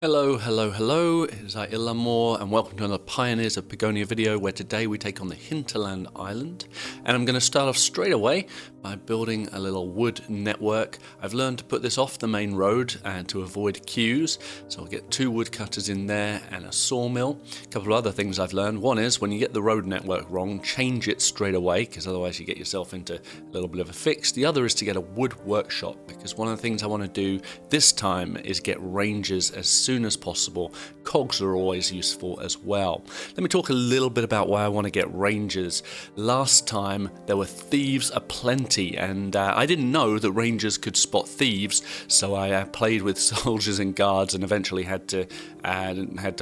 Hello, hello, hello, it is Ihlamur and welcome to another Pioneers of Pagonia video where today we take on the Hinterland island, and I'm going to start off straight away by building a little wood network. I've learned to put this off the main road and to avoid queues, so I'll get 2 woodcutters in there and a sawmill. A couple of other things I've learned. One is when you get the road network wrong, change it straight away because otherwise you get yourself into a little bit of a fix. The other is to get a wood workshop because one of the things I want to do this time is get ranges as soon as possible. Cogs are always useful as well. Let me talk a little bit about why I want to get rangers. Last time there were thieves aplenty, and I didn't know that rangers could spot thieves, so I played with soldiers and guards and eventually had to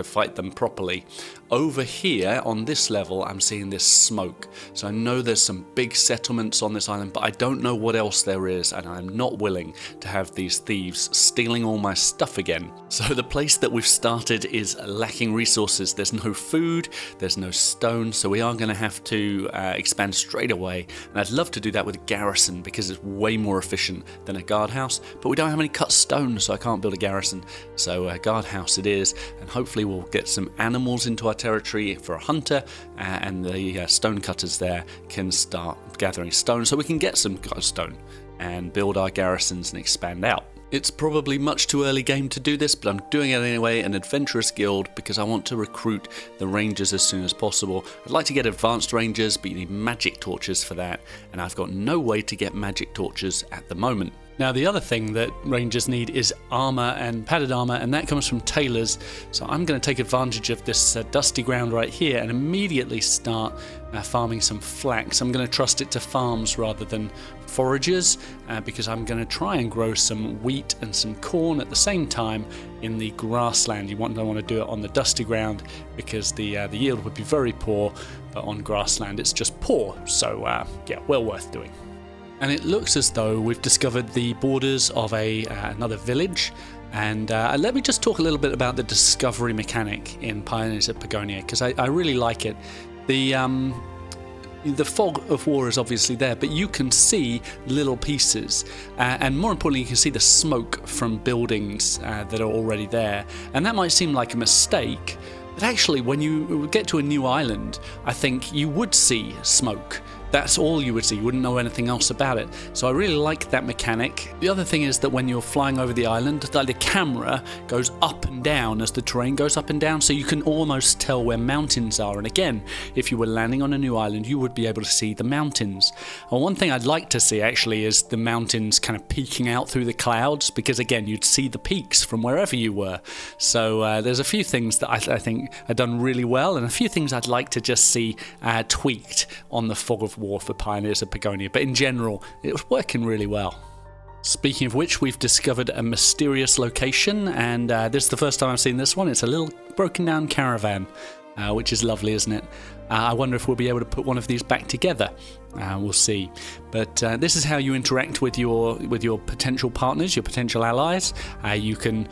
fight them properly. Over here on this level I'm seeing this smoke, so I know there's some big settlements on this island, but I don't know what else there is, and I'm not willing to have these thieves stealing all my stuff again. So the place that we've started is lacking resources. There's no food, there's no stone, so we are going to have to expand straight away, and I'd love to do that with a garrison because it's way more efficient than a guardhouse, but we don't have any cut stone, so I can't build a garrison, so a guardhouse it is, and hopefully we'll get some animals into our territory for a hunter, and the stone cutters there can start gathering stone so we can get some stone and build our garrisons and expand out. It's probably much too early game to do this, but I'm doing it anyway, an adventurous guild, because I want to recruit the rangers as soon as possible. I'd like to get advanced rangers, but you need magic torches for that, and I've got no way to get magic torches at the moment. Now the other thing that rangers need is armour and padded armour, and that comes from tailors, so I'm going to take advantage of this dusty ground right here and immediately start farming some flax. I'm going to trust it to farms rather than foragers, because I'm going to try and grow some wheat and some corn at the same time in the grassland. You don't want to do it on the dusty ground because the yield would be very poor, but on grassland it's just poor, so yeah, well worth doing. And it looks as though we've discovered the borders of another village, and let me just talk a little bit about the discovery mechanic in Pioneers of Pagonia, because I really like it. The fog of war is obviously there, but you can see little pieces, and more importantly you can see the smoke from buildings that are already there, and that might seem like a mistake, but actually when you get to a new island I think you would see smoke. That's all you would see, you wouldn't know anything else about it. So I really like that mechanic. The other thing is that when you're flying over the island, the camera goes up and down as the terrain goes up and down, so you can almost tell where mountains are. And again, if you were landing on a new island, you would be able to see the mountains. And one thing I'd like to see actually is the mountains kind of peeking out through the clouds, because again, you'd see the peaks from wherever you were. So there's a few things that I think are done really well, and a few things I'd like to just see tweaked on the fog of war for Pioneers of Pagonia, but in general it was working really well. Speaking of which, we've discovered a mysterious location, and this is the first time I've seen this one. It's a little broken down caravan, which is lovely, isn't it? I wonder if we'll be able to put one of these back together. We'll see. But this is how you interact with your potential partners, your potential allies. You can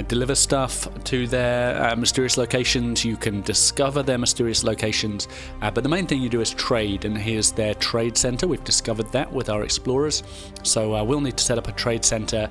deliver stuff to their mysterious locations. You can discover their mysterious locations. But the main thing you do is trade, and here's their trade center. We've discovered that with our explorers. So we'll need to set up a trade center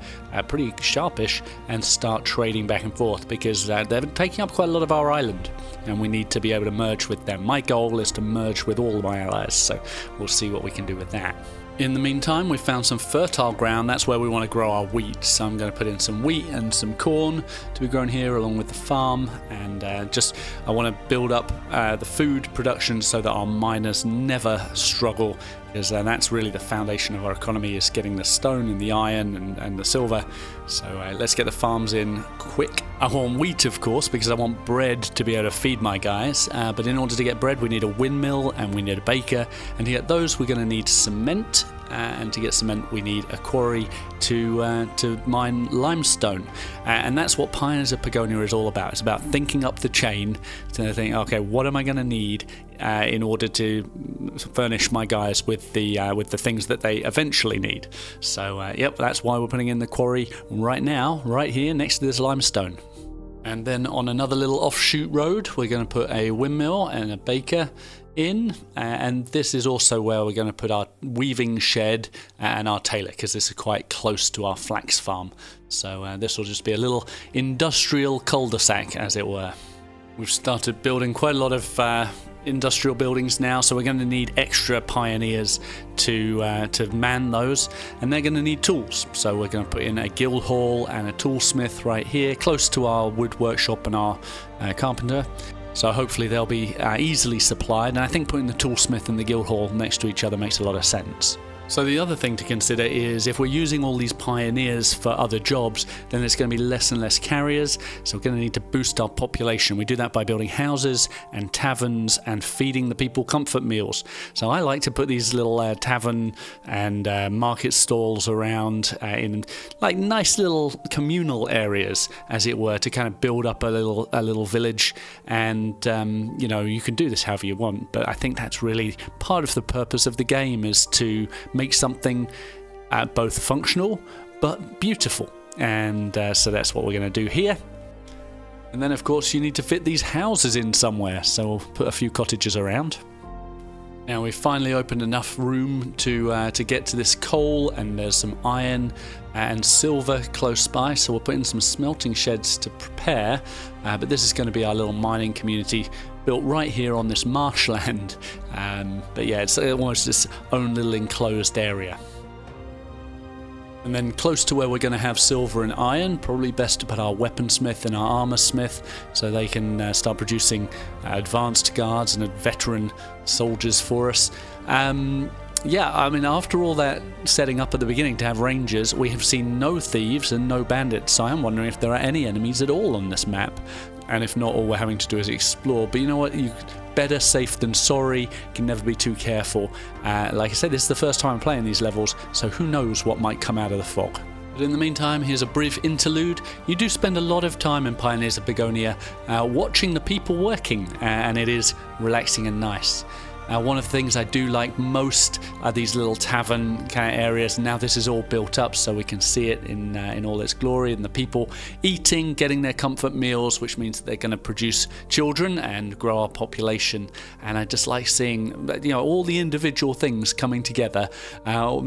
pretty sharpish and start trading back and forth, because they're taking up quite a lot of our island, and we need to be able to merge with them. My goal is to merge with all of my allies, so we'll see what we can do with that. In the meantime, we've found some fertile ground. That's where we want to grow our wheat, so I'm going to put in some wheat and some corn to be grown here along with the farm, and I want to build up the food production so that our miners never struggle, because that's really the foundation of our economy, is getting the stone and the iron and the silver. So let's get the farms in quick. I want wheat, of course, because I want bread to be able to feed my guys, but in order to get bread we need a windmill and we need a baker, and to get those we're going to need cement, and to get cement we need a quarry to mine limestone, and that's what Pioneers of Pagonia is all about. It's about thinking up the chain to think, okay, what am I going to need in order to furnish my guys with the things that they eventually need. So yep, that's why we're putting in the quarry right now, right here next to this limestone. And then on another little offshoot road, we're going to put a windmill and a baker in, and this is also where we're going to put our weaving shed and our tailor, because this is quite close to our flax farm. So this will just be a little industrial cul-de-sac, as it were. We've started building quite a lot of industrial buildings now, so we're going to need extra pioneers to man those, and they're going to need tools. So we're going to put in a guild hall and a toolsmith right here, close to our wood workshop and our carpenter. So hopefully they'll be easily supplied, and I think putting the toolsmith and the guild hall next to each other makes a lot of sense. So the other thing to consider is if we're using all these pioneers for other jobs, then there's going to be less and less carriers, so we're going to need to boost our population. We do that by building houses and taverns and feeding the people comfort meals. So I like to put these little tavern and market stalls around in like nice little communal areas, as it were, to kind of build up a little village. And you know, you can do this however you want, but I think that's really part of the purpose of the game, is to make something both functional but beautiful, and so that's what we're going to do here. And then of course you need to fit these houses in somewhere, so we'll put a few cottages around. Now we've finally opened enough room to get to this coal, and there's some iron and silver close by, so we'll put in some smelting sheds to prepare, but this is going to be our little mining community built right here on this marshland. But yeah, it's almost its own little enclosed area. And then close to where we're going to have silver and iron, probably best to put our weaponsmith and our armor smith, so they can start producing advanced guards and veteran soldiers for us. Yeah, I mean, after all that setting up at the beginning to have rangers, we have seen no thieves and no bandits, so I'm wondering if there are any enemies at all on this map. And if not, all we're having to do is explore. But you know what? Better safe than sorry. Can never be too careful. Like I said, this is the first time I'm playing these levels, so who knows what might come out of the fog. But in the meantime, here's a brief interlude. You do spend a lot of time in Pioneers of Pagonia watching the people working, and it is relaxing and nice. One of the things I do like most are these little tavern kind of areas. Now this is all built up, so we can see it in all its glory, and the people eating, getting their comfort meals, which means that they're going to produce children and grow our population. And I just like seeing, you know, all the individual things coming together.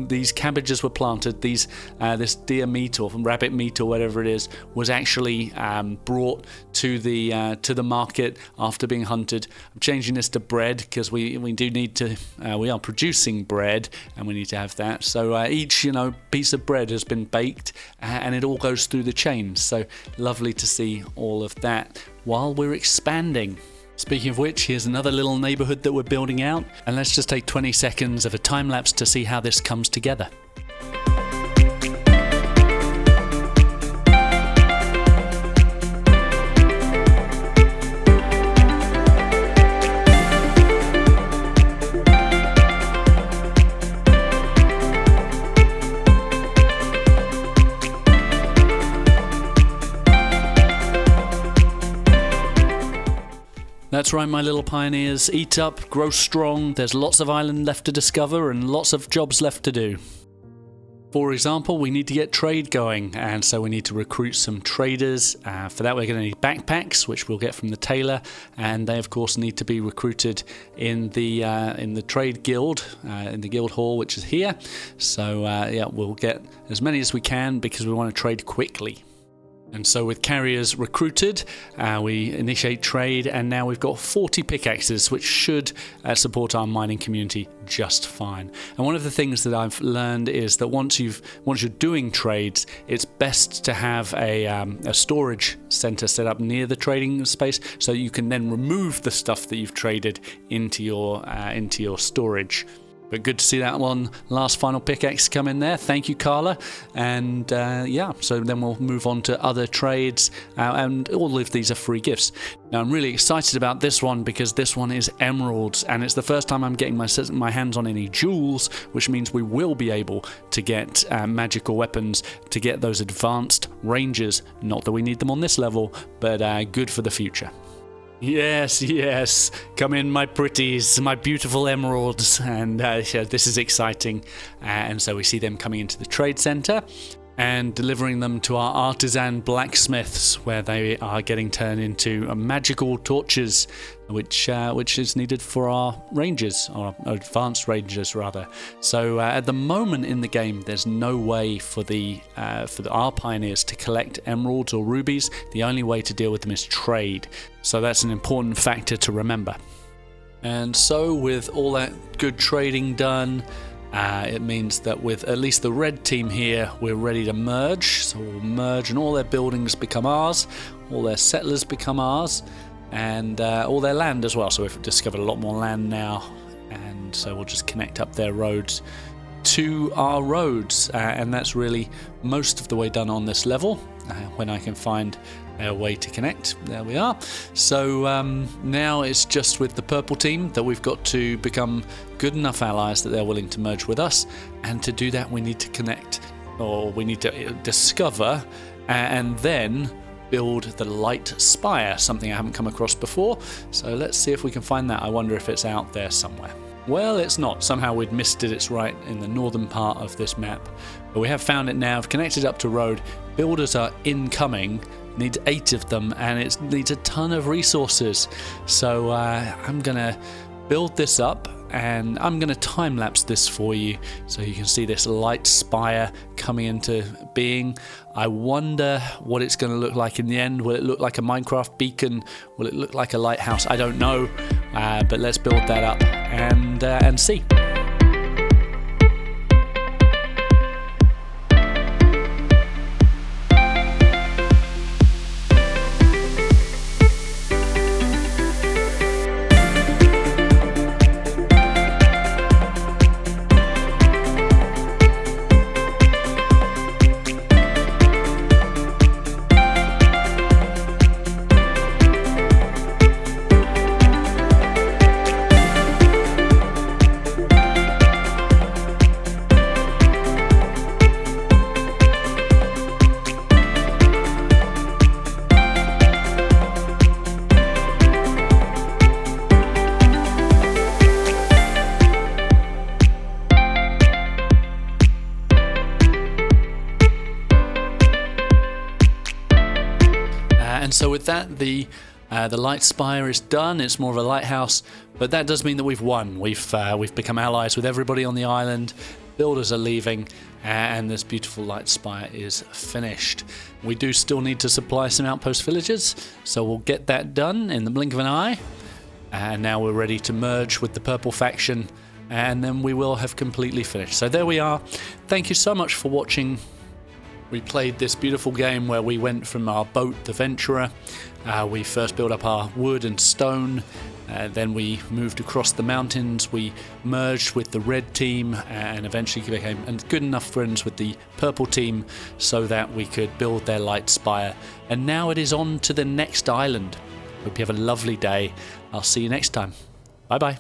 These cabbages were planted. This deer meat or rabbit meat or whatever it is was actually brought to the market after being hunted. I'm changing this to bread because we do need to, we are producing bread and we need to have that. So each, piece of bread has been baked and it all goes through the chain. So lovely to see all of that while we're expanding. Speaking of which, here's another little neighborhood that we're building out, and let's just take 20 seconds of a time lapse to see how this comes together. That's right, my little pioneers. Eat up, grow strong. There's lots of island left to discover and lots of jobs left to do. For example, we need to get trade going, and so we need to recruit some traders. For that, we're going to need backpacks, which we'll get from the tailor, and they, of course, need to be recruited in the trade guild, in the guild hall, which is here. So, yeah, we'll get as many as we can because we want to trade quickly. And so with carriers recruited, we initiate trade, and now we've got 40 pickaxes, which should support our mining community just fine. And one of the things that I've learned is that once you're doing trades, it's best to have a storage center set up near the trading space, so you can then remove the stuff that you've traded into your storage. But good to see that one last final pickaxe come in there. Thank you, Carla. And yeah, so then we'll move on to other trades, and all of these are free gifts. Now I'm really excited about this one because this one is emeralds, and it's the first time I'm getting my hands on any jewels, which means we will be able to get magical weapons to get those advanced ranges. Not that we need them on this level, but good for the future. Yes, come in, my pretties, my beautiful emeralds, and yeah, this is exciting. And so we see them coming into the trade center. and delivering them to our artisan blacksmiths, where they are getting turned into magical torches, which is needed for our rangers, or advanced rangers rather. So at the moment in the game, there's no way for our pioneers to collect emeralds or rubies. The only way to deal with them is trade. So that's an important factor to remember. And so with all that good trading done, it means that with at least the red team here, we're ready to merge. So we'll merge and all their buildings become ours, all their settlers become ours, and all their land as well. So we've discovered a lot more land now, and so we'll just connect up their roads to our roads, and that's really most of the way done on this level. When I can find a way to connect, there we are. So now it's just with the purple team that we've got to become good enough allies that they're willing to merge with us, and to do that we need to connect, or we need to discover and then build the light spire, something I haven't come across before. So let's see if we can find that. I wonder if it's out there somewhere. Well, it's not. Somehow we'd missed it. It's right in the northern part of this map. But we have found it now. I've connected up to road. Builders are incoming. Need 8 of them, and it needs a ton of resources. So I'm going to build this up, and I'm going to time-lapse this for you so you can see this light spire coming into being. I wonder what it's going to look like in the end. Will it look like a Minecraft beacon? Will it look like a lighthouse? I don't know, but let's build that up and see. And so with that, the light spire is done. It's more of a lighthouse, but that does mean that we've won. We've become allies with everybody on the island. Builders are leaving, and this beautiful light spire is finished. We do still need to supply some outpost villagers, so we'll get that done in the blink of an eye. And now we're ready to merge with the purple faction, and then we will have completely finished. So there we are. Thank you so much for watching. We played this beautiful game where we went from our boat, the Venturer. We first built up our wood and stone. Then we moved across the mountains. We merged with the red team and eventually became good enough friends with the purple team so that we could build their light spire. And now it is on to the next island. Hope you have a lovely day. I'll see you next time. Bye bye.